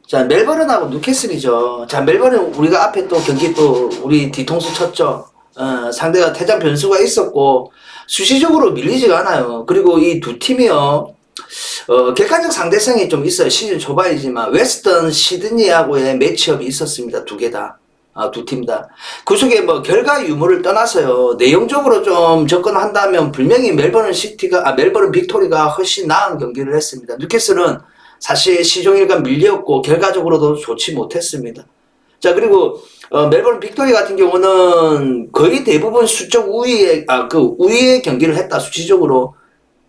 자, 멜버른하고 뉴캐슬이죠. 자, 멜버른 우리가 앞에 또 경기 또 우리 뒤통수 쳤죠. 상대가 퇴장 변수가 있었고 수시적으로 밀리지가 않아요. 그리고 이 두 팀이요. 객관적 상대성이 좀 있어요. 시즌 초반이지만 웨스턴 시드니하고의 매치업이 있었습니다. 두 개 다. 두 팀 다. 그 속에 뭐 결과 유무를 떠나서요. 내용적으로 좀 접근한다면 분명히 멜버른 빅토리가 훨씬 나은 경기를 했습니다. 뉴캐슬은 사실 시종일관 밀렸고 결과적으로도 좋지 못했습니다. 자, 그리고 멜버른 빅토리 같은 경우는 거의 대부분 수적 우위의 경기를 했다. 수치적으로.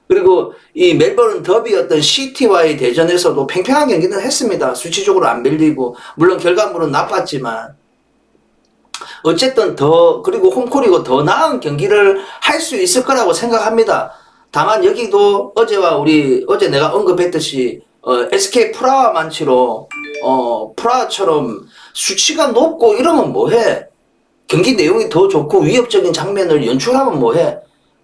그리고 이 멜버른 더비였던 시티와의 대전에서도 팽팽한 경기는 했습니다. 수치적으로 안 밀리고 물론 결과물은 나빴지만 어쨌든 그리고 홈콜이고 더 나은 경기를 할 수 있을 거라고 생각합니다. 다만 여기도 어제 내가 언급했듯이 SK 프라하 만치로 프라하처럼 수치가 높고 이러면 뭐해? 경기 내용이 더 좋고 위협적인 장면을 연출하면 뭐해?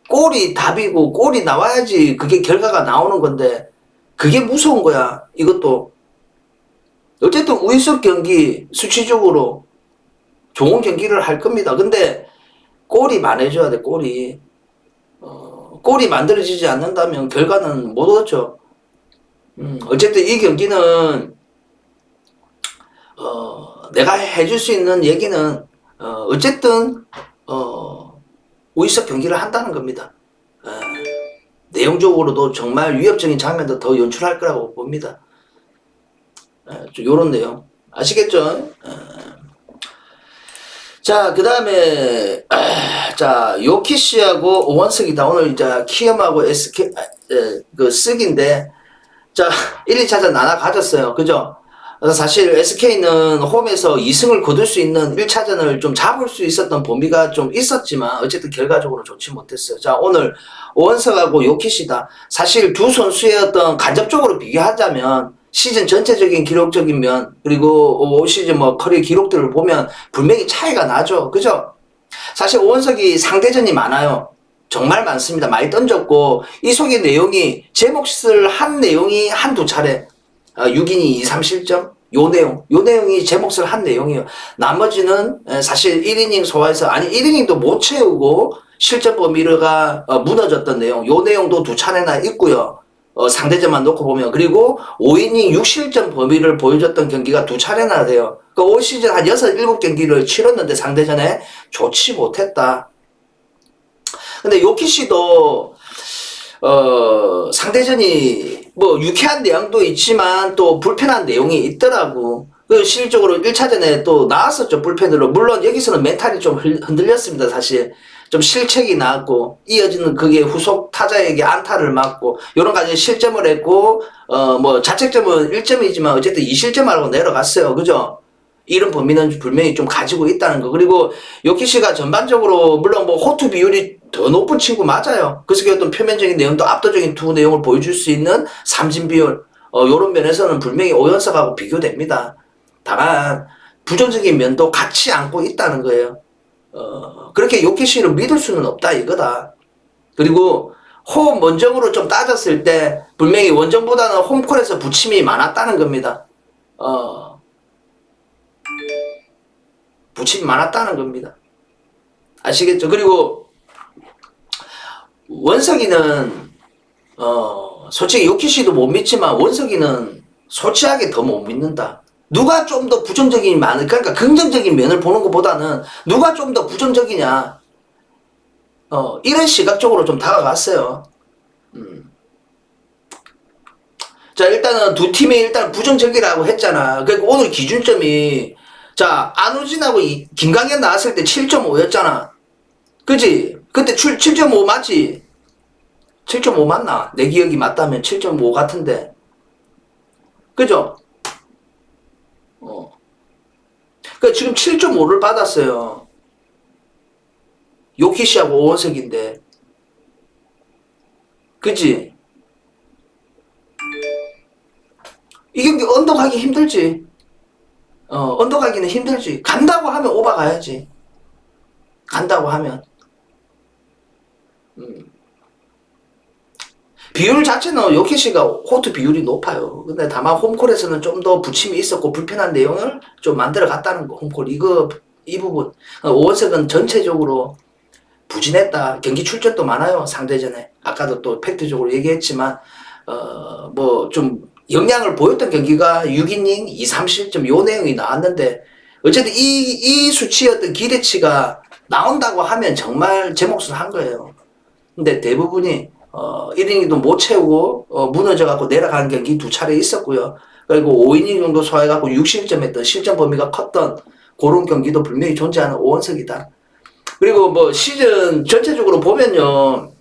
골이 답이고 골이 나와야지 그게 결과가 나오는 건데 그게 무서운 거야. 이것도 어쨌든 우위석 경기 수치적으로 좋은 경기를 할 겁니다. 근데 골이 많아져야 돼. 골이 만들어지지 않는다면 결과는 못 얻죠. 어쨌든 이 경기는 내가 해줄 수 있는 얘기는 어쨌든 우위석 경기를 한다는 겁니다. 내용적으로도 정말 위협적인 장면도 더 연출할 거라고 봅니다. 요런 내용 아시겠죠? 자, 그 다음에 자, 요키시하고 오원석이다. 오늘 이제 키엄하고 SK 그 쓰기인데 자, 1, 2차전 나눠 가졌어요. 그죠? 그래서 사실 SK는 홈에서 2승을 거둘 수 있는 1차전을 좀 잡을 수 있었던 범위가 좀 있었지만 어쨌든 결과적으로 좋지 못했어요. 자, 오늘 오원석하고 요키시다. 사실 두 선수의 어떤 간접적으로 비교하자면 시즌 전체적인 기록적인 면 그리고 올 시즌 뭐 커리어 기록들을 보면 분명히 차이가 나죠. 그죠? 사실 오원석이 상대전이 많아요. 정말 많습니다. 많이 던졌고 이 속의 내용이 제 몫을 한 내용이 한두 차례 6이닝 2, 3실점 요 내용이 제 몫을 한 내용이에요. 나머지는 사실 1이닝 소화해서 1이닝도 못 채우고 실점 범위가 무너졌던 내용 요 내용도 두 차례나 있고요. 상대전만 놓고 보면 그리고 5이닝 6실점 범위를 보여줬던 경기가 두 차례나 돼요. 그 올 시즌 한 6, 7경기를 치렀는데 상대전에 좋지 못했다. 근데 요키씨도 상대전이 뭐 유쾌한 내용도 있지만 또 불편한 내용이 있더라고. 그 실질적으로 1차전에 또 나왔었죠, 불펜으로. 물론 여기서는 멘탈이 좀 흔들렸습니다, 사실. 좀 실책이 나왔고 이어지는 그게 후속 타자에게 안타를 맞고 요런 가지 실점을 했고 뭐 자책점은 1점이지만 어쨌든 2실점하고 내려갔어요. 그죠? 이런 범위는 분명히 좀 가지고 있다는 거. 그리고 요키시가 전반적으로 물론 뭐 호투 비율이 더 높은 친구 맞아요. 그 속에 어떤 표면적인 내용도 압도적인 투구 내용을 보여줄 수 있는 삼진 비율 요런 면에서는 분명히 오연석하고 비교됩니다. 다만 부정적인 면도 같이 안고 있다는 거예요. 그렇게 요키시를 믿을 수는 없다 이거다. 그리고 홈 원정으로 좀 따졌을 때 분명히 원정보다는 홈콜에서 부침이 많았다는 겁니다. 부침이 많았다는 겁니다. 아시겠죠? 그리고 원석이는 솔직히 요키시도 못 믿지만 원석이는 솔직하게 더 못 믿는다. 누가 좀 더 부정적인 그러니까 긍정적인 면을 보는 것보다는 누가 좀 더 부정적이냐 이런 시각적으로 좀 다가갔어요. 자, 일단은 두 팀이 일단 부정적이라고 했잖아. 그러니까 오늘 기준점이 자, 안우진하고 김강현 나왔을 때 7.5였잖아. 그지? 그때 7.5 맞지? 7.5 맞나? 내 기억이 맞다면 7.5 같은데. 그죠? 그 지금 7.5를 받았어요. 요키시하고 오원석인데. 그지? 이 경기 언덕하기 힘들지. 언덕하기는 힘들지. 간다고 하면 오바 가야지. 간다고 하면. 비율 자체는 요키시가 호투 비율이 높아요. 근데 다만 홈콜에서는 좀 더 부침이 있었고 불편한 내용을 좀 만들어 갔다는 거. 홈콜 이 부분 오원석은 전체적으로 부진했다. 경기 출전도 많아요. 상대전에 아까도 또 팩트적으로 얘기했지만 뭐 좀 영향을 보였던 경기가 6이닝 2, 3실점 요 내용이 나왔는데 어쨌든 이 수치였던 기대치가 나온다고 하면 정말 제 몫을 한 거예요. 근데 대부분이 1이닝도 못 채우고 무너져갖고 내려가는 경기 두 차례 있었고요. 그리고 5이닝 정도 소화해갖고 6실점했던 실점 범위가 컸던 그런 경기도 분명히 존재하는 오원석이다. 그리고 뭐 시즌 전체적으로 보면요.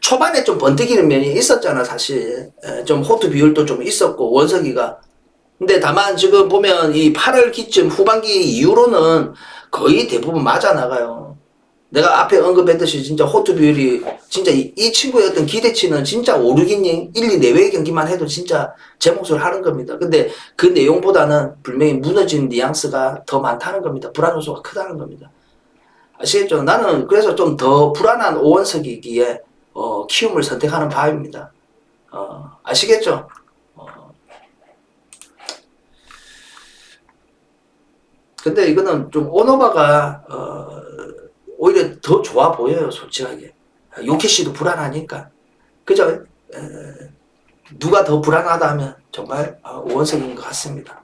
초반에 좀 번뜩이는 면이 있었잖아 사실. 좀 호투 비율도 좀 있었고 원석이가. 근데 다만 지금 보면 이 8월 기쯤 후반기 이후로는 거의 대부분 맞아 나가요. 내가 앞에 언급했듯이 진짜 호투 비율이 진짜 이 친구의 어떤 기대치는 진짜 5, 6이닝 1, 2 내외의 경기만 해도 진짜 제 몫을 하는 겁니다. 근데 그 내용보다는 분명히 무너진 뉘앙스가 더 많다는 겁니다. 불안 요소가 크다는 겁니다. 아시겠죠? 나는 그래서 좀 더 불안한 오원석이기에 키움을 선택하는 바입니다. 아시겠죠? 근데 이거는 좀 오노바가 오히려 더 좋아 보여요, 솔직하게. 요키씨도 불안하니까. 그죠? 누가 더 불안하다 하면 정말 오원석인 것 같습니다.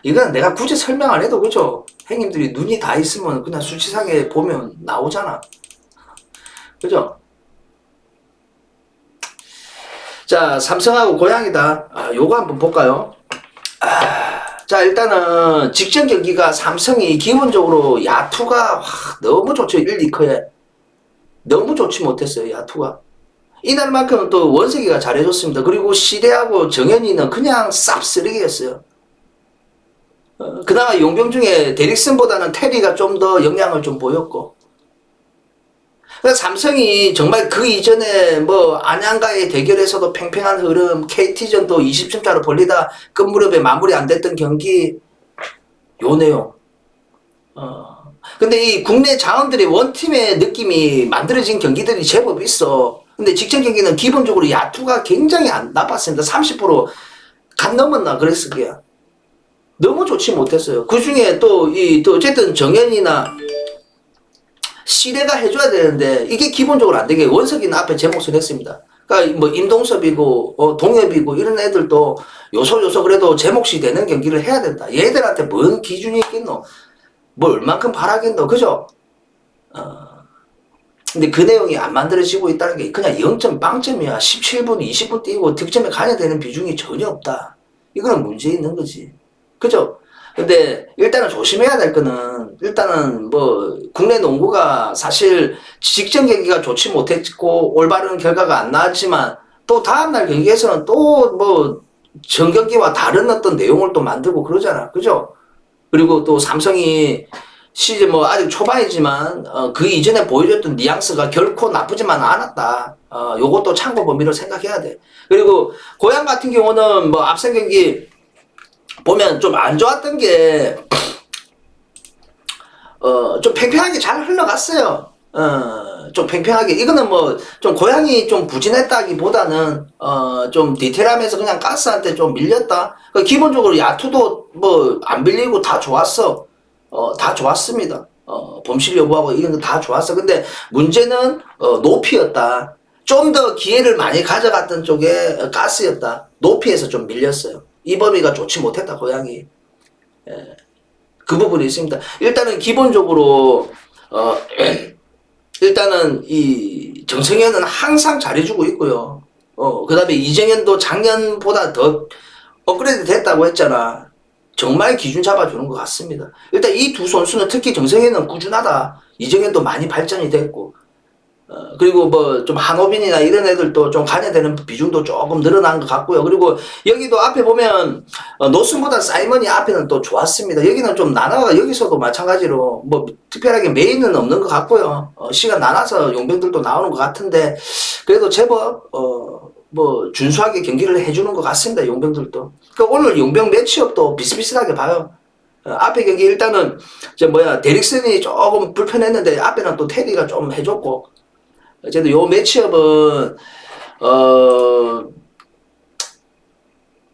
이건 내가 굳이 설명 안 해도 그죠? 형님들이 눈이 다 있으면 그냥 수치상에 보면 나오잖아. 그죠? 자, 삼성하고 고양이다. 요거 한번 볼까요? 자, 일단은 직전 경기가 삼성이 기본적으로 야투가 너무 좋죠. 1, 2커에. 너무 좋지 못했어요. 야투가. 이날만큼은 또 원석이가 잘해줬습니다. 그리고 시대하고 정현이는 그냥 쌉쓰레기였어요. 그나마 용병 중에 데릭슨보다는 테리가 좀 더 영향을 좀 보였고. 그래서 삼성이 정말 그 이전에 뭐 안양과의 대결에서도 팽팽한 흐름, KT전도 20점차로 벌리다 끝무렵에 마무리 안 됐던 경기 요 내용. 근데 이 국내 자원들이 원팀의 느낌이 만들어진 경기들이 제법 있어. 근데 직전 경기는 기본적으로 야투가 굉장히 안 나빴습니다. 30%간 넘었나 그랬을게요. 너무 좋지 못했어요. 그 중에 또 어쨌든 정현이나 시대가 해줘야 되는데 이게 기본적으로 안 되게 원석이는 앞에 제 몫을 했습니다. 그러니까 뭐 임동섭이고 동엽이고 이런 애들도 요소 그래도 제 몫이 되는 경기를 해야 된다. 얘들한테 뭔 기준이 있겠노? 뭐 얼만큼 바라겠노? 그죠? 근데 그 내용이 안 만들어지고 있다는 게 그냥 0점 빵점이야. 17분 20분 뛰고 득점에 관여되는 비중이 전혀 없다. 이거는 문제 있는 거지. 그죠? 근데 일단은 조심해야 될 거는 일단은 뭐 국내 농구가 사실 직전 경기가 좋지 못했고 올바른 결과가 안 나왔지만 또 다음날 경기에서는 또 뭐 전경기와 다른 어떤 내용을 또 만들고 그러잖아. 그죠? 그리고 또 삼성이 시즌 뭐 아직 초반이지만 그 이전에 보여줬던 뉘앙스가 결코 나쁘지만 않았다. 요것도 참고 범위로 생각해야 돼. 그리고 고양 같은 경우는 뭐 앞선 경기 보면 좀 안 좋았던 게, 좀 팽팽하게 잘 흘러갔어요. 좀 팽팽하게. 이거는 뭐, 좀 고양이 좀 부진했다기보다는, 좀 디테일하면서 그냥 가스한테 좀 밀렸다. 기본적으로 야투도 뭐, 안 밀리고 다 좋았어. 다 좋았습니다. 범실 여부하고 이런 거 다 좋았어. 근데 문제는, 높이였다. 좀 더 기회를 많이 가져갔던 쪽에 가스였다. 높이에서 좀 밀렸어요. 이 범위가 좋지 못했다, 고양이. 그 부분이 있습니다. 일단은 기본적으로, 일단은 이 정성현은 항상 잘해주고 있고요. 그 다음에 이정현도 작년보다 더 업그레이드 됐다고 했잖아. 정말 기준 잡아주는 것 같습니다. 일단 이 두 선수는 특히 정성현은 꾸준하다. 이정현도 많이 발전이 됐고. 그리고 뭐 좀 한호빈이나 이런 애들도 좀 관여되는 비중도 조금 늘어난 것 같고요. 그리고 여기도 앞에 보면 노슨보다 사이먼이 앞에는 또 좋았습니다. 여기는 좀 나눠가 여기서도 마찬가지로 뭐 특별하게 메인은 없는 것 같고요. 시간 나눠서 용병들도 나오는 것 같은데 그래도 제법 뭐 준수하게 경기를 해주는 것 같습니다. 용병들도. 그러니까 오늘 용병 매치업도 비슷비슷하게 봐요. 앞에 경기 일단은 데릭슨이 조금 불편했는데 앞에는 또 테리가 좀 해줬고 어쨌든 요 매치업은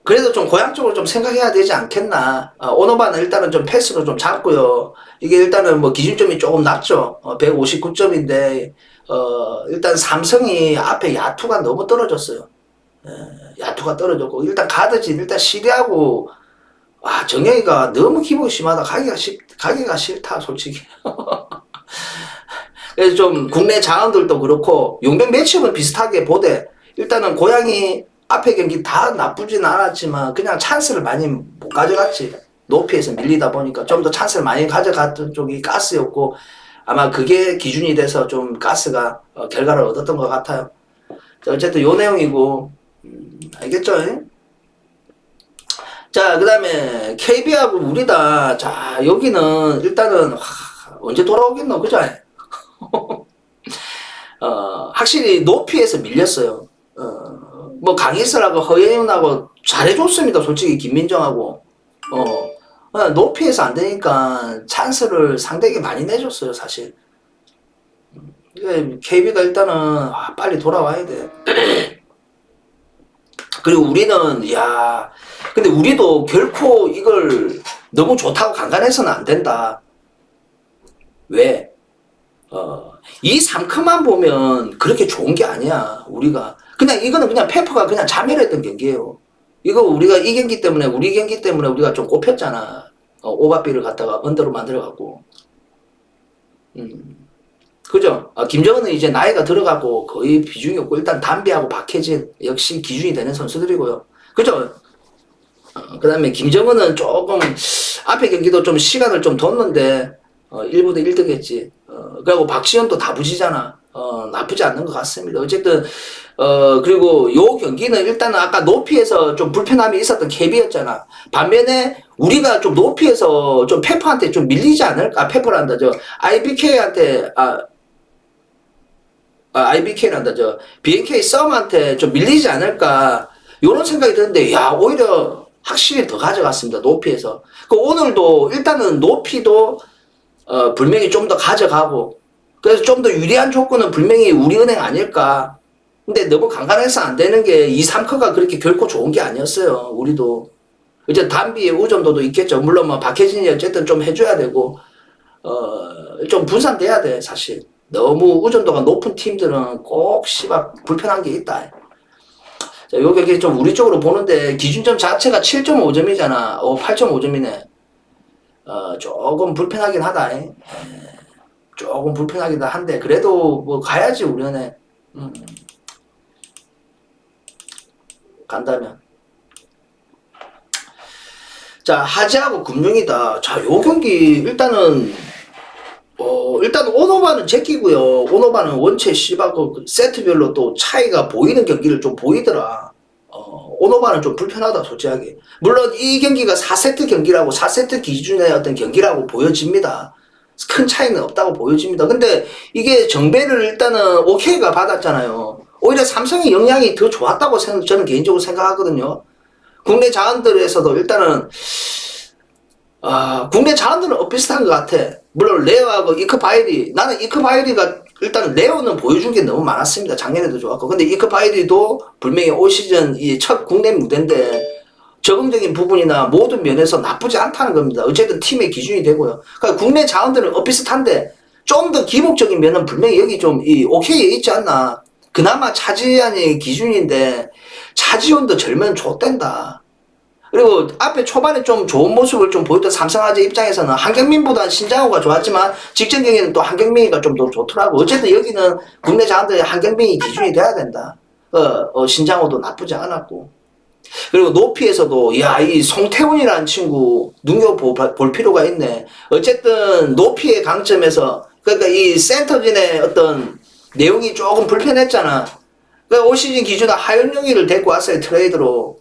그래도 좀 고향 쪽으로 좀 생각해야 되지 않겠나. 오노바는 일단은 좀 패스로 좀 잡고요. 이게 일단은 뭐 기준점이 조금 낮죠. 159점인데, 일단 삼성이 앞에 야투가 너무 떨어졌어요. 야투가 떨어졌고, 일단 가드진, 일단 시대하고, 정영이가 너무 기복이 심하다. 가기가 싫다, 솔직히. 그래서 좀 국내 자원들도 그렇고, 용병 매치업은 비슷하게 보되, 일단은 고향이 앞에 경기 다 나쁘진 않았지만 그냥 찬스를 많이 못 가져갔지. 높이에서 밀리다 보니까 좀 더 찬스를 많이 가져갔던 쪽이 가스였고, 아마 그게 기준이 돼서 좀 가스가 결과를 얻었던 것 같아요. 자, 어쨌든 요 내용이고, 알겠죠? 자, 그 다음에 KB하고 우리다. 자, 여기는 일단은 언제 돌아오겠노, 그죠? 확실히 높이에서 밀렸어요. 뭐 강희슬하고 허예윤하고 잘해줬습니다. 솔직히 김민정하고. 높이에서 안 되니까 찬스를 상대에게 많이 내줬어요, 사실. KB가 일단은 빨리 돌아와야 돼. 그리고 우리는 근데 우리도 결코 이걸 너무 좋다고 간간해서는 안 된다. 왜? 이 3컷만 보면 그렇게 좋은 게 아니야. 우리가 이거는 그냥 페퍼가 그냥 자멸했던 경기예요. 이거 우리가 이 경기 때문에 우리가 좀 꼽혔잖아. 오바비를 갖다가 언더로 만들어갖고. 그죠? 김정은은 이제 나이가 들어가고 거의 비중이 없고, 일단 담비하고 박해진 역시 기준이 되는 선수들이고요. 그죠? 그 다음에 김정은은 조금 앞에 경기도 좀 시간을 좀 뒀는데 1부대 1득했지. 그리고 박지현도 다부지잖아. 나쁘지 않는 것 같습니다. 어쨌든 그리고 요 경기는 일단은 아까 높이에서 좀 불편함이 있었던 KB였잖아. 반면에 우리가 좀 높이에서 좀 페퍼한테 좀 밀리지 않을까? 페퍼란다. IBK한테 IBK란다. BNK 썸한테 좀 밀리지 않을까? 요런 생각이 드는데, 오히려 확실히 더 가져갔습니다. 높이에서. 오늘도 일단은 높이도 분명히 좀 더 가져가고, 그래서 좀 더 유리한 조건은 분명히 우리은행 아닐까. 근데 너무 간간해서 안 되는 게 2, 3커가 그렇게 결코 좋은 게 아니었어요. 우리도. 이제 담비의 우점도도 있겠죠. 물론 뭐 박혜진이 어쨌든 좀 해줘야 되고, 좀 분산돼야 돼, 사실. 너무 우점도가 높은 팀들은 꼭 불편한 게 있다. 자, 요 경기 좀 우리 쪽으로 보는데 기준점 자체가 7.5점이잖아. 8.5점이네. 조금 불편하긴 하다. 조금 불편하긴 한데 그래도 뭐 가야지 우리는. 간다면. 자, 하지하고 금융이다. 자, 요 경기 일단 오노바는 제끼고요. 오노바는 원체 그 세트별로 또 차이가 보이는 경기를 좀 보이더라. 오노바는 좀 불편하다, 솔직하게. 물론 이 경기가 4세트 경기라고, 4세트 기준의 어떤 경기라고 보여집니다. 큰 차이는 없다고 보여집니다. 근데 이게 정배를 일단은 OK가 받았잖아요. 오히려 삼성의 영향이 더 좋았다고 저는 개인적으로 생각하거든요. 국내 자원들에서도 일단은 국내 자원들은 비슷한 것 같아. 물론 레오하고 이크바이리, 나는 이크바이리가 일단 레오는 보여준 게 너무 많았습니다. 작년에도 좋았고. 근데 이크바이리도 분명히 올 시즌 이 첫 국내 무대인데 적응적인 부분이나 모든 면에서 나쁘지 않다는 겁니다. 어쨌든 팀의 기준이 되고요. 그러니까 국내 자원들은 비슷한데 좀 더 기복적인 면은 분명히 여기 좀 오케이에 있지 않나. 그나마 차지한이 기준인데 차지온도 절면 좆된다. 그리고 앞에 초반에 좀 좋은 모습을 좀 보였던 삼성화재 입장에서는 한경민보다 신장호가 좋았지만 직전 경기는 또 한경민이가 좀 더 좋더라고. 어쨌든 여기는 국내 자원들의 한경민이 기준이 돼야 된다. 신장호도 나쁘지 않았고. 그리고 높이에서도 이 송태훈이라는 친구 눈여볼 필요가 있네. 어쨌든 높이의 강점에서 그러니까 이 센터진의 어떤 내용이 조금 불편했잖아. 그러니까 올 시즌 기준으로 하윤영이를 데리고 왔어요, 트레이드로.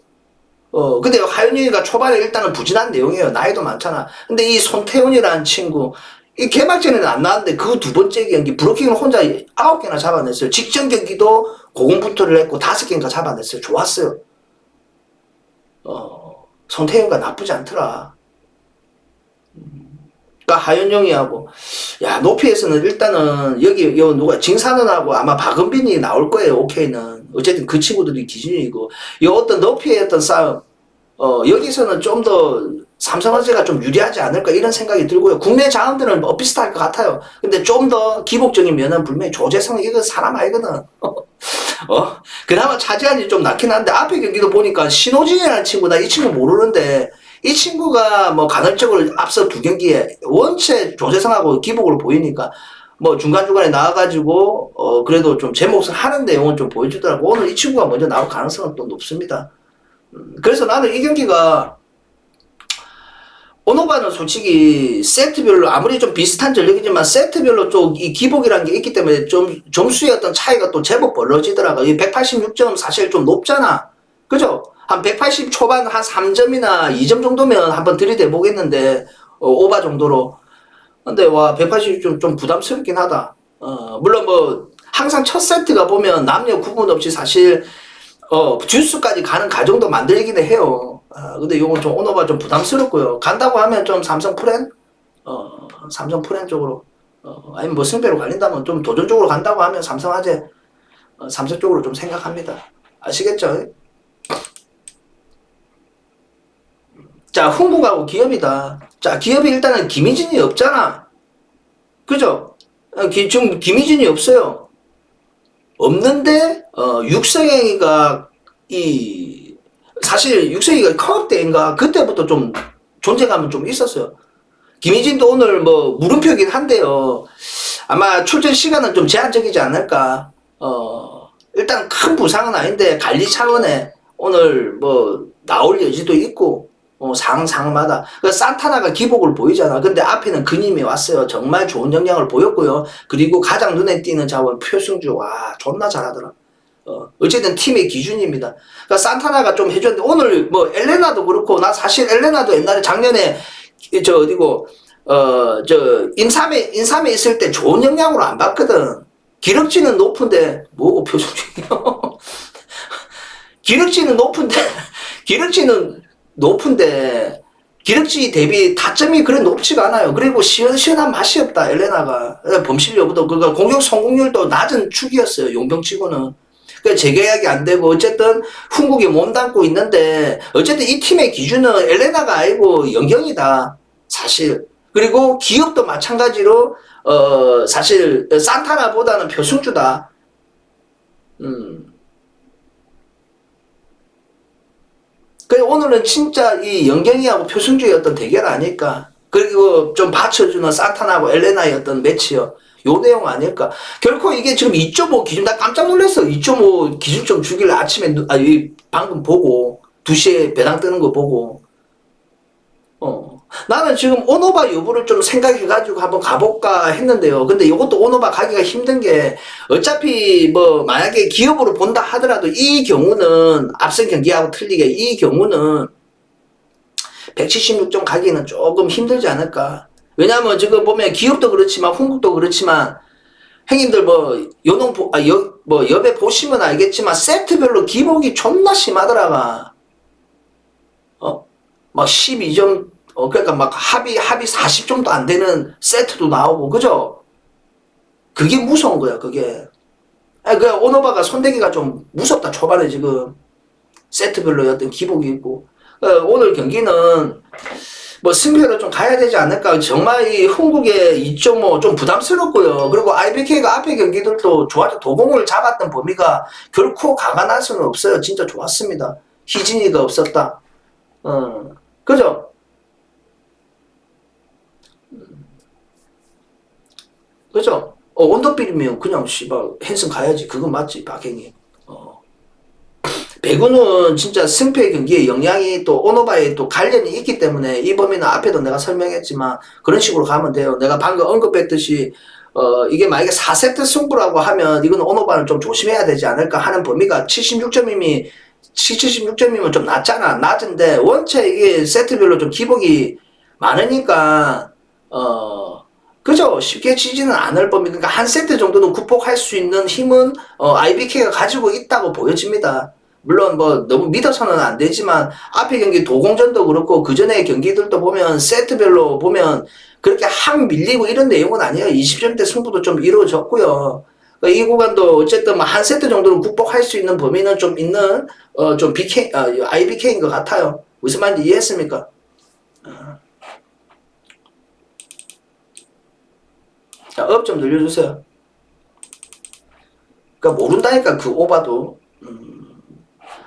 근데 하윤영이가 초반에 일단은 부진한 내용이에요. 나이도 많잖아. 근데 이 손태훈이라는 친구, 이 개막전에는 안 나왔는데 그 두 번째 경기 브로킹을 혼자 9개나 잡아냈어요. 직전 경기도 고공부터를 했고 5개인가 잡아냈어요. 좋았어요. 손태훈가 나쁘지 않더라. 하윤영이하고. 야, 높이에서는 일단은 여기 누가 진산은하고 아마 박은빈이 나올 거예요. 오케이는. 어쨌든 그 친구들이 기준이고. 이 어떤 높이의 어떤 싸움. 여기서는 좀 더 삼성화재가 좀 유리하지 않을까 이런 생각이 들고요. 국내 자원들은 뭐 비슷할 것 같아요. 근데 좀 더 기복적인 면은 분명히 조재성 이거 사람 아니거든. 그나마 차지한이 좀 낫긴 한데 앞에 경기도 보니까 신호진이라는 친구 나 이 친구 모르는데 이 친구가 뭐 간헐적으로 앞서 두 경기에 원체 조재성하고 기복으로 보이니까 뭐 중간중간에 나와가지고 그래도 좀 제 몫을 하는 내용은 좀 보여주더라고. 오늘 이 친구가 먼저 나올 가능성은 또 높습니다. 그래서 나는 이 경기가 오노바는 솔직히 세트별로 아무리 좀 비슷한 전력이지만 세트별로 좀 이 기복이라는 게 있기 때문에 좀 점수의 어떤 차이가 또 제법 벌어지더라고. 이 186점 사실 좀 높잖아. 그죠? 한 180 초반 한 3점이나 2점 정도면 한번 들이대 보겠는데 오바 정도로. 근데 와 180점 좀 부담스럽긴 하다. 물론 뭐 항상 첫 세트가 보면 남녀 구분 없이 사실 주스까지 가는 과정도 만들기는 해요. 근데 요건 좀 오너가 좀 부담스럽고요. 간다고 하면 좀 삼성 프렌? 삼성 프렌 쪽으로. 아니면 뭐 승패로 갈린다면 좀 도전적으로 간다고 하면 삼성화재, 삼성 쪽으로 좀 생각합니다. 아시겠죠? 자, 흥국하고 기업이다. 자, 기업이 일단은 김희진이 없잖아. 그죠? 지금 김희진이 없어요. 없는데 육성행이가 사실 육성이가 컵 때인가 그때부터 좀 존재감은 좀 있었어요. 김희진도 오늘 뭐 물음표긴 한데요. 아마 출전 시간은 좀 제한적이지 않을까. 일단 큰 부상은 아닌데 관리 차원에 오늘 뭐 나올 여지도 있고 상마다 그 산타나가 기복을 보이잖아. 근데 앞에는 근임이 왔어요. 정말 좋은 영향을 보였고요. 그리고 가장 눈에 띄는 자원 표승주 와 존나 잘하더라. 어쨌든 팀의 기준입니다. 그러니까 산타나가 좀 해줬는데 오늘 뭐 엘레나도 그렇고 나 사실 엘레나도 옛날에 작년에 저 어디고 저 인삼에 있을 때 좋은 영향으로 안 봤거든. 기럭지는 높은데 뭐고 표승주요. 기럭지는 높은데 기력치 대비 타점이 그래 높지가 않아요. 그리고 시원시원한 맛이 없다 엘레나가. 범실 여부도 그러니까 공격 성공률도 낮은 축이었어요. 용병치고는. 그러니까 재계약이 안 되고 어쨌든 흥국이 몸담고 있는데 어쨌든 이 팀의 기준은 엘레나가 아니고 영경이다 사실. 그리고 기업도 마찬가지로 사실 산타나보다는 표승주다. 그래 오늘은 진짜 이 영경이하고 표승주의 어떤 대결 아닐까. 그리고 좀 받쳐주는 산타나하고 엘레나의 어떤 매치요. 요 내용 아닐까. 결코 이게 지금 2.5 기준 나 깜짝 놀랐어. 2.5 기준점 주길래 아침에 방금 보고 2시에 배당 뜨는 거 보고 나는 지금 오노바 여부를 좀 생각해가지고 한번 가볼까 했는데요. 근데 이것도 오노바 가기가 힘든 게 어차피 뭐 만약에 기업으로 본다 하더라도 이 경우는 앞선 경기하고 틀리게 이 경우는 176점 가기는 조금 힘들지 않을까. 왜냐면 지금 보면 기업도 그렇지만 흥국도 그렇지만 형님들 뭐 옆에 보시면 알겠지만 세트별로 기복이 존나 심하더라가. 막 12점 그러니까 막 합이 40점도 안 되는 세트도 나오고 그죠? 그게 무서운 거야 그게. 그 오노바가 손대기가 좀 무섭다 초반에 지금 세트별로 어떤 기복이 있고. 오늘 경기는 뭐 승패로 좀 가야 되지 않을까. 정말 이 흥국의 2.5 좀 부담스럽고요. 그리고 IBK가 앞에 경기들도 좋아져 도공을 잡았던 범위가 결코 가관할 수는 없어요. 진짜 좋았습니다. 희진이가 없었다. 그죠? 그죠? 원더필이면 그냥 씨발 헨슨 가야지. 그건 맞지 박행이. 배구는 진짜 승패 경기에 영향이 또 오노바에 또 관련이 있기 때문에 이 범위는 앞에도 내가 설명했지만 그런 식으로 가면 돼요. 내가 방금 언급했듯이 이게 만약에 4세트 승부라고 하면 이건 오노바는 좀 조심해야 되지 않을까 하는 범위가 76점이면 좀 낮잖아. 낮은데 원체 이게 세트별로 좀 기복이 많으니까 그죠? 쉽게 지지는 않을 범위. 그러니까 한 세트 정도는 극복할 수 있는 힘은 IBK가 가지고 있다고 보여집니다. 물론 뭐 너무 믿어서는 안 되지만 앞에 경기 도공전도 그렇고 그 전에 경기들도 보면 세트별로 보면 그렇게 확 밀리고 이런 내용은 아니에요. 20점대 승부도 좀 이루어졌고요. 이 구간도 어쨌든 뭐한 세트 정도는 극복할 수 있는 범위는 좀 있는 좀 BK IBK인 것 같아요. 무슨 말인지 이해했습니까? 자, 업 좀 늘려주세요. 그러니까 모른다니까 그 오바도.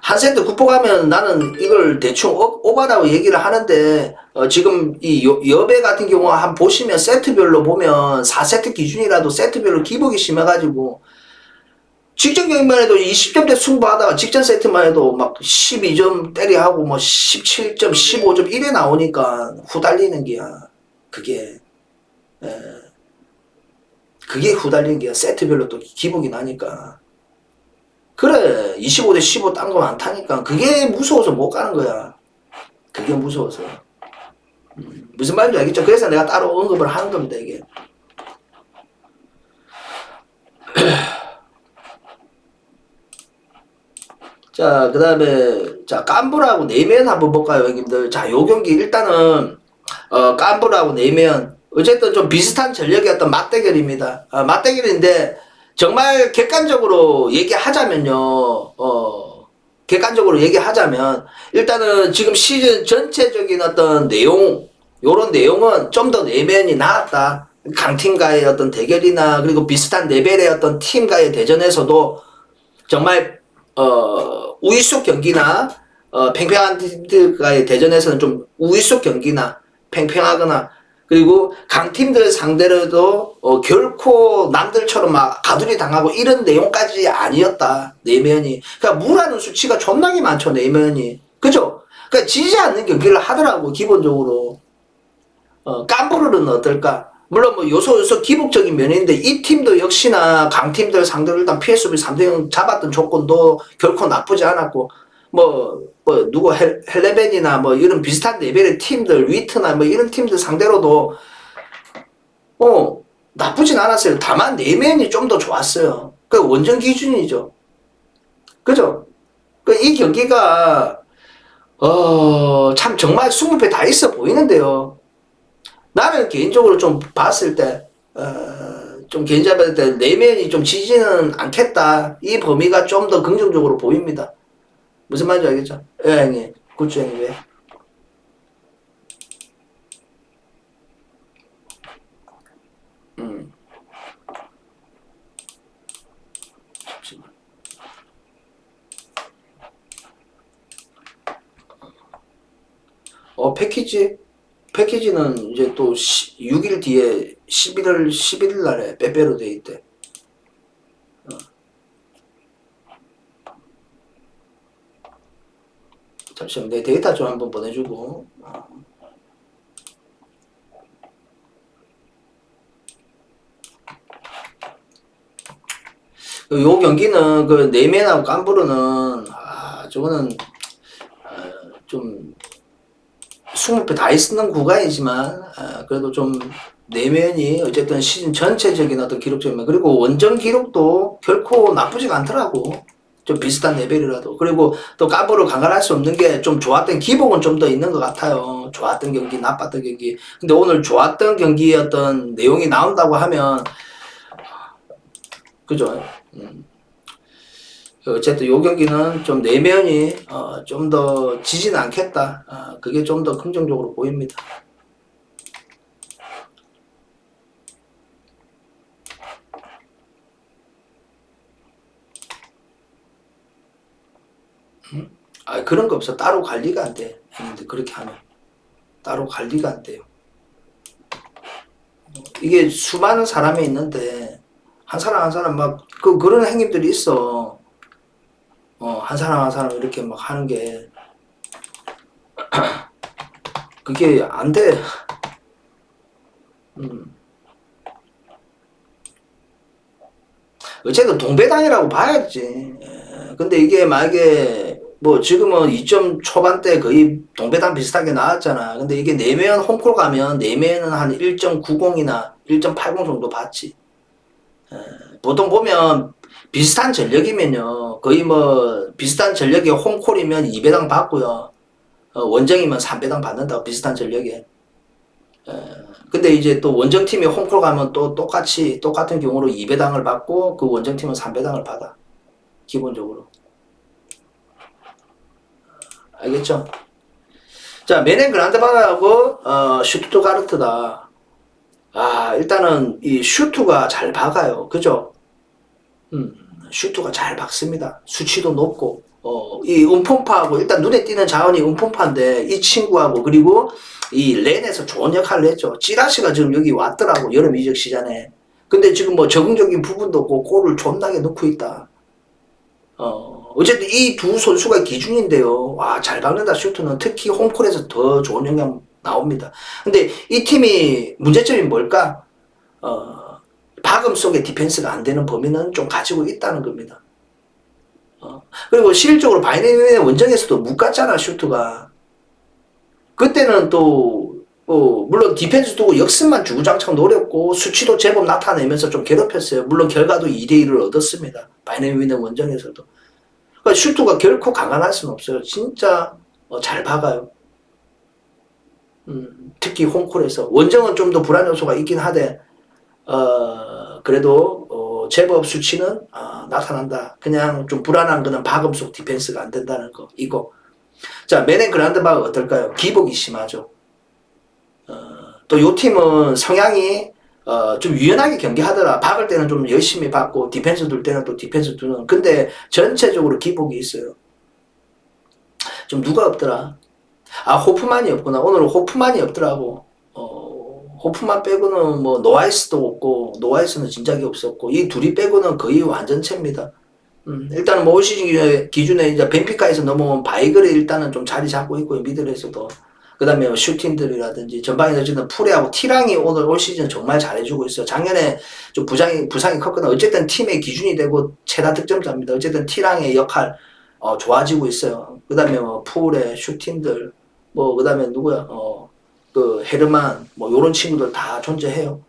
한 세트 극복하면 나는 이걸 대충 오바라고 얘기를 하는데 지금 이 여배 같은 경우 한 보시면 세트별로 보면 4세트 기준이라도 세트별로 기복이 심해가지고 직전 경기만 해도 20점대 승부하다가 직전 세트만 해도 막 12점 때리하고 뭐 17점 15점 이래 나오니까 후달리는 게야. 그게 에, 그게 후달리는 게야. 세트별로 또 기복이 나니까. 그래 25대 15 딴 거 많다니까. 그게 무서워서 못 가는 거야. 그게 무서워서. 무슨 말인지 알겠죠? 그래서 내가 따로 언급을 하는 겁니다 이게. 자, 그 다음에, 자, 깐부라고 내면 한번 볼까요, 형님들? 자, 요 경기 일단은, 깐부라고 내면, 어쨌든 좀 비슷한 전력이었던 맞대결입니다. 맞대결인데, 정말 객관적으로 얘기하자면요, 객관적으로 얘기하자면, 일단은 지금 시즌 전체적인 어떤 내용, 요런 내용은 좀 더 내면이 나았다. 강팀과의 어떤 대결이나, 그리고 비슷한 레벨의 어떤 팀과의 대전에서도 정말 우위속 경기나 팽팽한 팀들과의 대전에서는 좀 우위속 경기나 팽팽하거나 그리고 강팀들 상대로도 결코 남들처럼 막 가두리 당하고 이런 내용까지 아니었다. 내면이. 그러니까 무라는 수치가 존나게 많죠. 내면이. 그죠? 그러니까 지지 않는 경기를 하더라고 기본적으로. 깜부르는 어떨까? 물론 뭐 요소 기복적인 면인데 이 팀도 역시나 강팀들 상대로 일단 PSV 3대0 잡았던 조건도 결코 나쁘지 않았고 누구 헬레벤이나 뭐 이런 비슷한 레벨의 팀들 위트나 뭐 이런 팀들 상대로도 나쁘진 않았어요. 다만 내면이 좀 더 좋았어요. 그 원정 기준이죠. 그죠? 이 경기가 참 정말 20배 다 있어 보이는데요. 나는 개인적으로 좀 봤을 때, 좀 개인적으로 봤을 때, 내면이 좀 지지는 않겠다. 이 범위가 좀 더 긍정적으로 보입니다. 무슨 말인지 알겠죠? 예, 형님. 굿즈 형님, 왜? 잠시만. 패키지는 이제 또 6일 뒤에 11월 11일 날에 빼빼로 돼 있대. 잠시만 내 데이터 좀 한번 보내주고. 요 경기는 그 네메나고 깜부르는 저거는 좀 20배 다 있는 구간이지만 그래도 좀 내면이 어쨌든 시즌 전체적인 어떤 기록적이면 그리고 원정 기록도 결코 나쁘지가 않더라고. 좀 비슷한 레벨이라도. 그리고 또 까보를 강간할 수 없는 게 좀 좋았던 기복은 좀 더 있는 것 같아요. 좋았던 경기, 나빴던 경기. 근데 오늘 좋았던 경기의 어떤 내용이 나온다고 하면 그죠? 어쨌든 요 경기는 좀 내면이 좀 더 지지는 않겠다. 그게 좀 더 긍정적으로 보입니다. 그런 거 없어. 따로 관리가 안 돼. 형님들 그렇게 하면 따로 관리가 안 돼요. 이게 수많은 사람이 있는데 한 사람 한 사람 막 그런 행님들이 있어. 한 사람 한 사람 이렇게 막 하는 게 그게 안 돼. 어쨌든 동배당이라고 봐야지. 근데 이게 만약에 뭐 지금은 2점 초반대 거의 동배당 비슷하게 나왔잖아. 근데 이게 내면 홈콜 가면 내면은 한 1.90이나 1.80 정도 받지. 보통 보면 비슷한 전력이면요. 거의 뭐 비슷한 전력이 홈콜이면 2배당 받고요. 원정이면 3배당 받는다고 비슷한 전력에. 근데 이제 또 원정팀이 홈콜 가면 또 똑같은 경우로 2배당을 받고 그 원정팀은 3배당을 받아. 기본적으로. 알겠죠? 자, 메넨 그란드바하고 슈투트가르트다. 아, 일단은 이 슈트가 잘 박아요. 그죠? 슈트가 잘 박습니다. 수치도 높고, 이 음폰파하고, 일단 눈에 띄는 자원이 음폰파인데, 이 친구하고, 그리고 이 렌에서 좋은 역할을 했죠. 찌라시가 지금 여기 왔더라고, 여름 이적 시즌에. 근데 지금 뭐 적응적인 부분도 없고, 골을 존나게 넣고 있다. 어쨌든 이 두 선수가 기준인데요. 와, 잘 박는다, 슈트는. 특히 홈콜에서 더 좋은 영향 나옵니다. 근데 이 팀이 문제점이 뭘까? 박음 속에 디펜스가 안 되는 범위는 좀 가지고 있다는 겁니다. 그리고 실질적으로 바이네미의 원정에서도 못 갔잖아, 슈트가. 그때는 또, 물론 디펜스 두고 역습만 주구장창 노렸고, 수치도 제법 나타내면서 좀 괴롭혔어요. 물론 결과도 2대1을 얻었습니다. 바이네미의 원정에서도. 그러니까 슈트가 결코 강한할 수는 없어요. 진짜 잘 박아요. 특히 홈콜에서. 원정은 좀 더 불안 요소가 있긴 하되, 그래도 제법 수치는 나타난다. 그냥 좀 불안한 거는 박음 속 디펜스가 안 된다는 거 이거. 자, 메넨 그란드바가 어떨까요? 기복이 심하죠. 또 요 팀은 성향이 좀 유연하게 경기하더라. 박을 때는 좀 열심히 박고 디펜스 둘 때는 또 디펜스 두는. 근데 전체적으로 기복이 있어요. 좀 누가 없더라. 아, 호프만이 없구나. 오늘 호프만이 없더라고. 호프만 빼고는 뭐 노아이스도 없고, 노아이스는 진작에 없었고, 이 둘이 빼고는 거의 완전체입니다. 일단은 뭐 올 시즌 기준에 이제 벤피카에서 넘어온 바이글이 일단은 좀 자리 잡고 있고요, 미들에서도. 그 다음에 뭐 슈팅들이라든지 전방에 어쨌든 풀레하고 티랑이 오늘 올 시즌 정말 잘해주고 있어요. 작년에 좀 부상이 컸거나 어쨌든 팀의 기준이 되고 최다 득점자입니다. 어쨌든 티랑의 역할 좋아지고 있어요. 그 다음에 뭐 풀에 슈팅들 뭐 그 다음에 누구야 그 헤르만 뭐 요런 친구들 다 존재해요.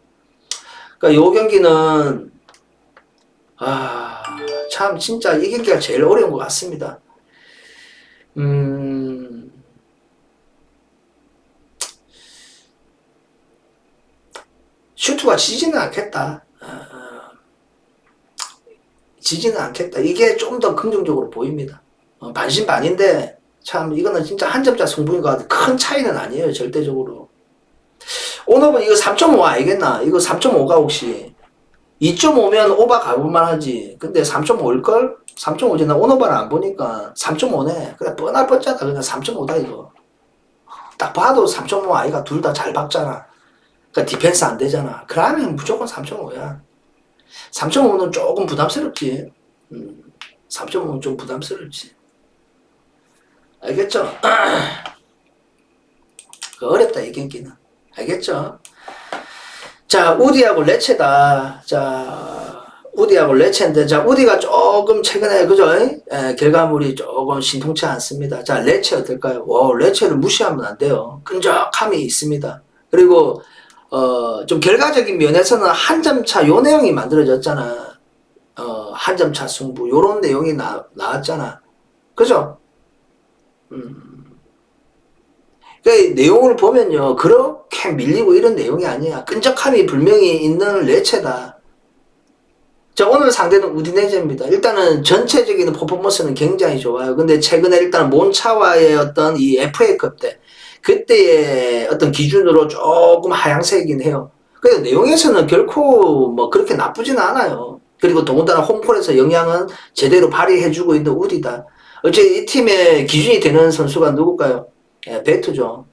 그러니까 요 경기는 참 진짜 이 경기가 제일 어려운 것 같습니다. 슈트가 지지는 않겠다. 지지는 않겠다. 이게 좀 더 긍정적으로 보입니다. 반신반인데 참 이거는 진짜 한 점차 승부인 것 같아. 큰 차이는 아니에요. 절대적으로. 오너분 이거 3.5 알겠나? 이거 3.5가 혹시 2.5면 오바 가볼만 하지. 근데 3.5일걸? 3.5지. 나 오너바를 안 보니까 3.5네. 그래 뻔할 뻔짜다. 그냥 3.5다 이거. 딱 봐도 3.5 아이가 둘 다 잘 박잖아. 그러니까 디펜스 안 되잖아. 그러면 무조건 3.5야. 3.5는 조금 부담스럽지. 3.5는 좀 부담스럽지. 알겠죠? 어렵다 이 경기는. 알겠죠? 자, 우디하고 레체다. 자, 우디하고 레체인데, 자, 우디가 조금 최근에, 그죠? 결과물이 조금 신통치 않습니다. 자, 레체 어떨까요? 레체를 무시하면 안 돼요. 끈적함이 있습니다. 그리고, 좀 결과적인 면에서는 한 점 차, 요 내용이 만들어졌잖아. 한 점 차 승부, 요런 내용이 나왔잖아. 그죠? 그 내용을 보면요, 그렇게 밀리고 이런 내용이 아니야. 끈적함이 분명히 있는 레체다. 자, 오늘 상대는 우디네제입니다. 일단은 전체적인 퍼포먼스는 굉장히 좋아요. 근데 최근에 일단 몬차와의 어떤 이 FA컵 때, 그때의 어떤 기준으로 조금 하향세이긴 해요. 그래서 내용에서는 결코 뭐 그렇게 나쁘진 않아요. 그리고 더군다나 홈콜에서 영향은 제대로 발휘해주고 있는 우디다. 어째 이 팀의 기준이 되는 선수가 누굴까요? 베투죠.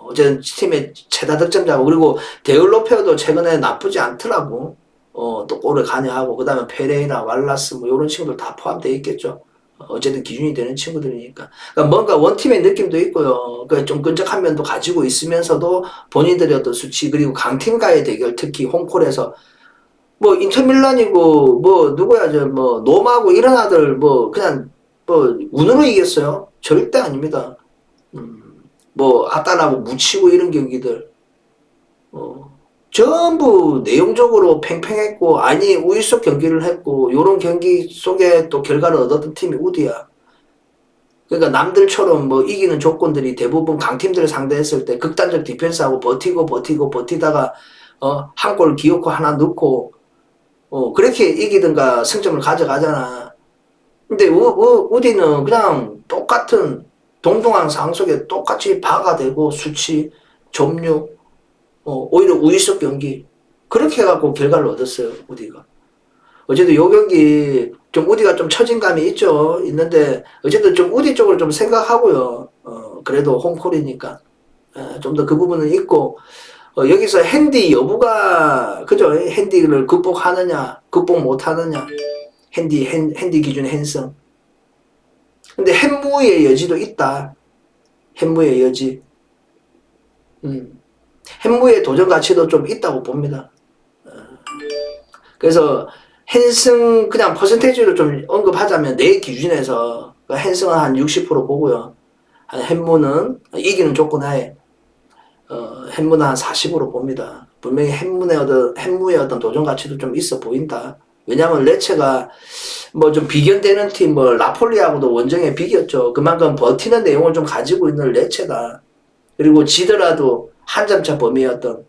어쨌든 팀의 최다 득점자고, 그리고 데울로페어도 최근에 나쁘지 않더라고. 또 골을 관여하고, 그 다음에 페레이나, 왈라스, 뭐, 요런 친구들 다 포함되어 있겠죠. 어쨌든 기준이 되는 친구들이니까. 그러니까 뭔가 원팀의 느낌도 있고요. 그러니까 좀 끈적한 면도 가지고 있으면서도 본인들의 어떤 수치, 그리고 강팀과의 대결, 특히 홈콜에서, 뭐, 인터밀란이고, 뭐, 누구야, 뭐, 노마고 이런 아들, 뭐, 그냥, 뭐, 운으로 이겼어요? 절대 아닙니다. 뭐, 아따나고 묻히고 이런 경기들. 전부 내용적으로 팽팽했고, 아니, 우위 속 경기를 했고, 요런 경기 속에 또 결과를 얻었던 팀이 우디야. 그러니까 남들처럼 뭐 이기는 조건들이 대부분 강팀들을 상대했을 때 극단적 디펜스하고 버티다가 한 골 기어코 하나 넣고 그렇게 이기든가 승점을 가져가잖아. 근데 우디는 그냥 똑같은 동등한 상 속에 똑같이 바가 되고 수치, 점유, 오히려 우위적 경기 그렇게 해갖고 결과를 얻었어요. 우디가. 어쨌든 요 경기 좀 우디가 좀 처진 감이 있는데 어쨌든 좀 우디 쪽을 좀 생각하고요. 그래도 홈콜이니까 좀 더 그 부분은 있고 여기서 핸디 여부가 그죠? 핸디를 극복하느냐 극복 못하느냐 핸디 기준의 핸성. 근데 햄무의 여지도 있다. 햄무의 여지. 햄무의 도전 가치도 좀 있다고 봅니다. 그래서 핸승 그냥 퍼센테이지로 좀 언급하자면 내 기준에서 핸승은 한 60% 보고요. 햄무는 이기는 조건 하에 햄무는 한 40으로 봅니다. 분명히 햄무의 어떤 도전 가치도 좀 있어 보인다. 왜냐하면 레체가 뭐 좀 비견되는 팀, 뭐 라폴리하고도 원정에 비겼죠. 그만큼 버티는 내용을 좀 가지고 있는 레체다. 그리고 지더라도 한 점차 범위였던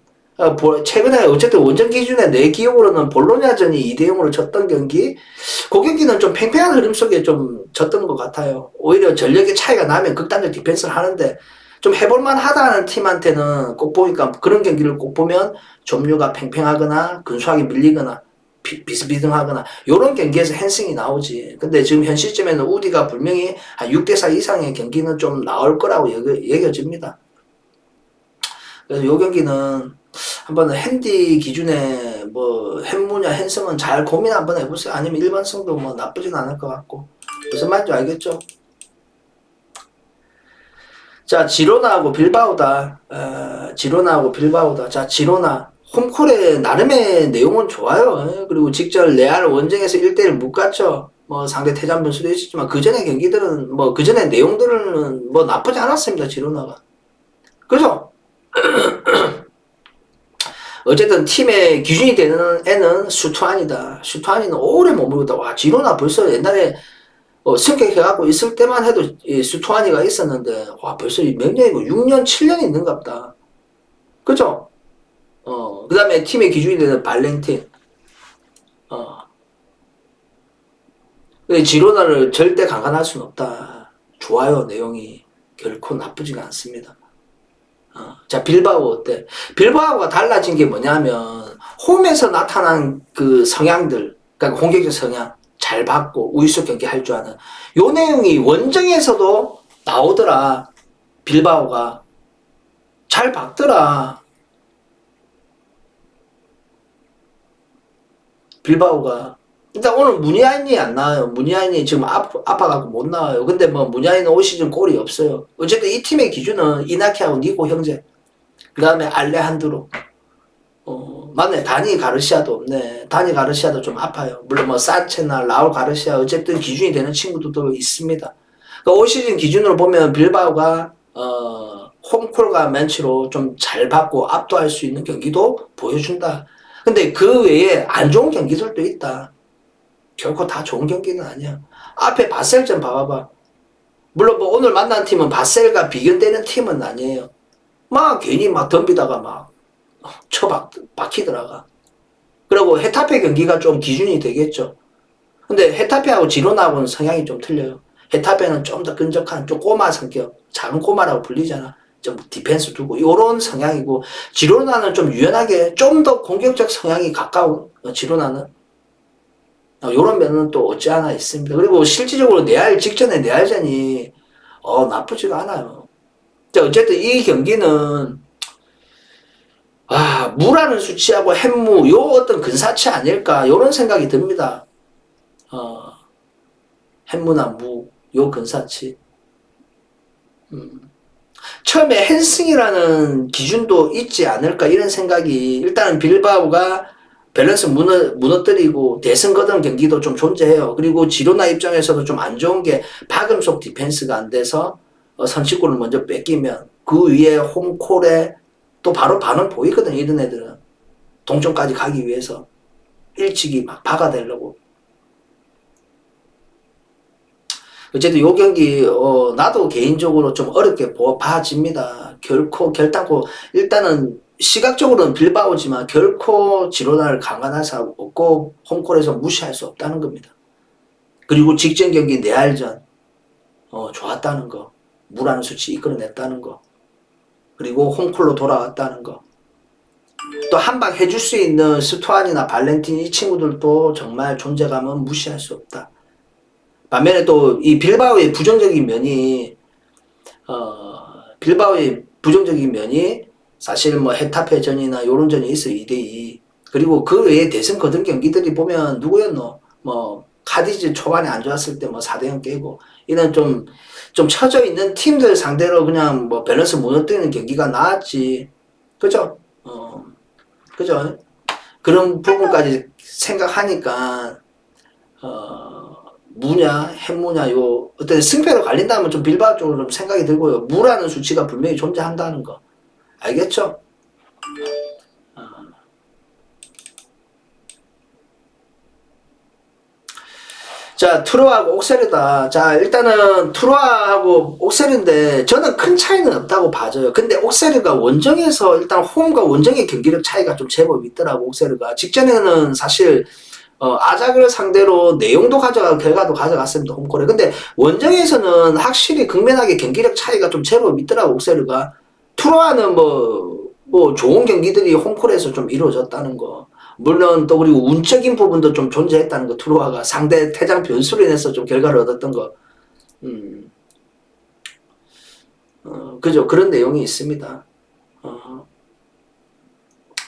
최근에 어쨌든 원정 기준에 내 기억으로는 볼로냐전이 2대0으로 졌던 경기 그 경기는 좀 팽팽한 흐름 속에 좀 졌던 것 같아요. 오히려 전력의 차이가 나면 극단적 디펜스를 하는데 좀 해볼만 하다는 팀한테는 꼭 보니까 그런 경기를 꼭 보면 점유가 팽팽하거나 근소하게 밀리거나 비스비등하거나 이런 경기에서 핸승이 나오지. 근데 지금 현 시점에는 우디가 분명히 한 6대4 이상의 경기는 좀 나올 거라고 여겨집니다. 그래서 이 경기는 한번 핸디 기준에 뭐 햄무냐 핸성은 잘 고민 한번 해보세요. 아니면 일반성도 뭐 나쁘진 않을 것 같고. 무슨 말인지 알겠죠? 자, 지로나하고 빌바오다. 자, 지로나 홈콜의 나름의 내용은 좋아요. 그리고 직전 레알 원정에서 1대1 묶었죠. 뭐 상대 퇴장 변수도 있었지만 그 전에 경기들은 뭐 그 전에 내용들은 뭐 나쁘지 않았습니다. 지로나가. 그죠? 어쨌든 팀의 기준이 되는 애는 슈투안이다. 슈투안이는 오래 머무르다. 와, 지로나 벌써 옛날에 승격해갖고 있을 때만 해도 슈투안이가 있었는데 와 벌써 몇 년이고 6년 7년이 있는갑다. 그죠? 그 다음에 팀의 기준이 되는 발렌틴. 지로나를 절대 강간할 수는 없다. 좋아요. 내용이 결코 나쁘지가 않습니다. 자, 빌바오 어때? 빌바오가 달라진 게 뭐냐면 홈에서 나타난 그 성향들, 그러니까 공격적 성향 잘 받고 우위적 경기 할 줄 아는 요 내용이 원정에서도 나오더라. 빌바오가 잘 박더라. 빌바오가 일단 오늘 무니아인이 안 나와요. 무니아인이 지금 아파갖고 못 나와요. 근데 뭐 무니아인은 올 시즌 골이 없어요. 어쨌든 이 팀의 기준은 이나키하고 니고 형제, 그 다음에 알레한드로. 맞네. 다니 가르시아도 없네. 다니 가르시아도 좀 아파요. 물론 뭐 산체나 라울 가르시아 어쨌든 기준이 되는 친구들도 있습니다. 그러니까 올 시즌 기준으로 보면 빌바오가 홈콜과 맨치로 좀 잘 받고 압도할 수 있는 경기도 보여준다. 근데 그 외에 안 좋은 경기들도 있다. 결코 다 좋은 경기는 아니야. 앞에 바셀 좀 봐봐봐. 물론 뭐 오늘 만난 팀은 바셀과 비견되는 팀은 아니에요. 막 괜히 막 덤비다가 막 박히더라가. 그리고 헤타페 경기가 좀 기준이 되겠죠. 근데 헤타페하고 지로나하고는 성향이 좀 틀려요. 헤타페는 좀 더 끈적한 좀 꼬마 성격, 작은 꼬마라고 불리잖아. 좀 디펜스 두고 요런 성향이고 지로나는 좀 유연하게 좀 더 공격적 성향이 가까운 지로나는 요런 면은 또 없지 않아 있습니다. 그리고 실질적으로 내알 직전에 내알전이 나쁘지가 않아요. 어쨌든 이 경기는 무라는 수치하고 햄무 요 어떤 근사치 아닐까 요런 생각이 듭니다. 햄무나 무 요 근사치. 처음에 핸승이라는 기준도 있지 않을까 이런 생각이 일단은 빌바오가 밸런스 무너뜨리고 대승 거둔 경기도 좀 존재해요. 그리고 지로나 입장에서도 좀 안 좋은 게 박음속 디펜스가 안 돼서 선취골을 먼저 뺏기면 그 위에 홈콜에 또 바로 반응 보이거든 이런 애들은. 동점까지 가기 위해서 일찍이 막 박아대려고. 어쨌든 요 경기 나도 개인적으로 좀 어렵게 봐집니다. 결단코 일단은 시각적으로는 빌바오지만 결코 지로나를 강간할 수 없고 홈콜에서 무시할 수 없다는 겁니다. 그리고 직전 경기 네알전 좋았다는 거, 무라는 수치 이끌어냈다는 거, 그리고 홈콜로 돌아왔다는 거, 또 한 방 해줄 수 있는 스투안이나 발렌틴 이 친구들도 정말 존재감은 무시할 수 없다. 반면에 또 이 빌바오의 부정적인 면이 사실 뭐 헤타페전이나 요런 전이 있어 2대2. 그리고 그 외에 대승 거둔 경기들이 보면 누구였노? 뭐 카디즈 초반에 안 좋았을 때 뭐 4대0 깨고 이런 좀 처져 있는 팀들 상대로 그냥 뭐 밸런스 무너뜨리는 경기가 나았지. 그죠? 그죠? 그런 부분까지 생각하니까 무냐 해무냐 요 어떤 승패로 갈린다면 좀 빌바오 쪽으로 좀 생각이 들고요. 무라는 수치가 분명히 존재한다는 거 알겠죠? 자, 투로하고 옥세르다. 자, 일단은 투로하고 옥세르인데 저는 큰 차이는 없다고 봐줘요. 근데 옥세르가 원정에서 일단 홈과 원정의 경기력 차이가 좀 제법 있더라고. 옥세르가 직전에는 사실 아작을 상대로 내용도 가져가고 결과도 가져갔습니다. 홈콜에. 근데 원정에서는 확실히 극명하게 경기력 차이가 좀 제법 있더라고. 옥세르가. 투로하는 뭐 좋은 경기들이 홈콜에서 좀 이루어졌다는 거. 물론 또 그리고 운적인 부분도 좀 존재했다는 거. 투로아가 상대 퇴장 변수로 인해서 좀 결과를 얻었던 거. 그죠. 그런 내용이 있습니다.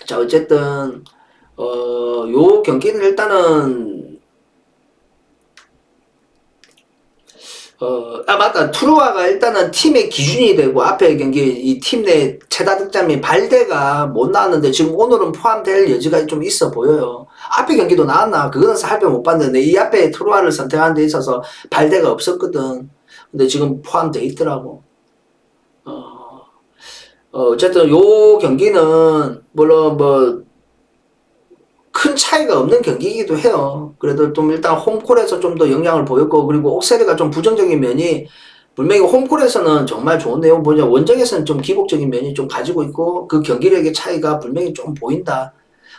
자, 어쨌든 요 경기는 일단은 맞다. 투루아가 일단은 팀의 기준이 되고 앞에 경기 이 팀 내 최다 득점이 발데가 못 나왔는데 지금 오늘은 포함될 여지가 좀 있어 보여요. 앞에 경기도 나왔나? 그거는 살펴 못 봤는데 이 앞에 투루아를 선택하는 데 있어서 발데가 없었거든. 근데 지금 포함돼 있더라고. 어쨌든 요 경기는 물론 뭐 큰 차이가 없는 경기이기도 해요. 그래도 좀 일단 홈콜에서 좀 더 영향을 보였고 그리고 옥세르가 좀 부정적인 면이 분명히 홈콜에서는 정말 좋은 내용 보냐 원정에서는 좀 기복적인 면이 좀 가지고 있고 그 경기력의 차이가 분명히 좀 보인다.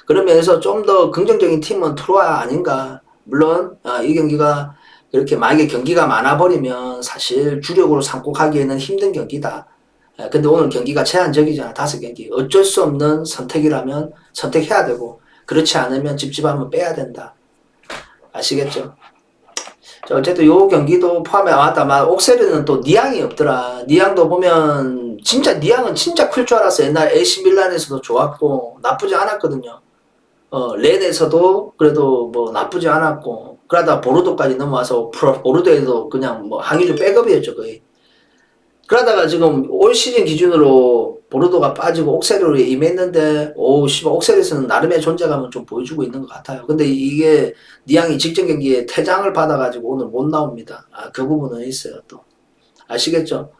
그런 면에서 좀 더 긍정적인 팀은 투로아 아닌가. 물론 이 경기가 그렇게 만약에 경기가 많아버리면 사실 주력으로 삼고 가기에는 힘든 경기다. 근데 오늘 경기가 제한적이잖아. 5경기. 어쩔 수 없는 선택이라면 선택해야 되고 그렇지 않으면 찝찝하면 빼야 된다. 아시겠죠? 자, 어쨌든 요 경기도 포함해 맞다. 옥세르는 또 니앙이 없더라. 니앙도 보면 진짜 니앙은 진짜 클 줄 알았어. 옛날 AC 밀란에서도 좋았고 나쁘지 않았거든요. 렌에서도 그래도 뭐 나쁘지 않았고 그러다 보르도까지 넘어와서 보르도에도 그냥 뭐 항의주 백업이었죠 거의. 그러다가 지금 올 시즌 기준으로 보르도가 빠지고 옥세르로 임했는데 씨발 옥세르에서는 나름의 존재감을 좀 보여주고 있는 것 같아요. 근데 이게 니앙이 직전 경기에 퇴장을 받아가지고 오늘 못 나옵니다. 그 부분은 있어요 또. 아시겠죠?